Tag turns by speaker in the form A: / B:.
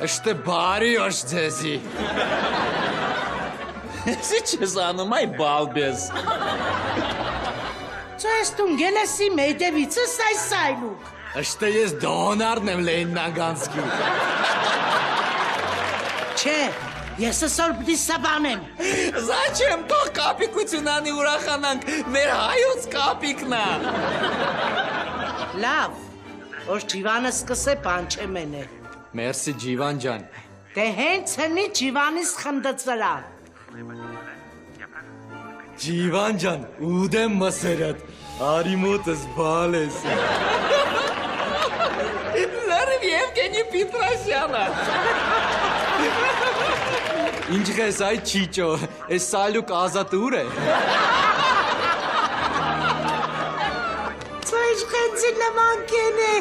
A: Ըշտե բարի օշ ձեզի։
B: Էսի չես անում այ բալբես։
C: Չես տուն գելեսի մեյդևիցս այս սայլուկ։
A: Ըշտե ես դոնարն եմ լեյննագանցքի։
C: Չէ, ես ասոր պտի սաբանեմ։
B: Զաչեմ, թող կապիկություն անի ուրախանանք, մեր հայոց կապիկնա։
C: Լավ, որ ջիվանը սկսե պանչե մենե։
A: Մերսի ջիվան ջան։
C: Դե հենց հնի ջիվանիս խնդծրա։
A: Ջիվան ջան, ուդեմ մսերատ, արի մոտս բալես։
B: Լարիվ Եվգենի Պիտրասյանը։
A: Ինչ ես այ չիճո, ես սալուկ ազատուր է։
C: Ծայշ խենցի նման կեն է։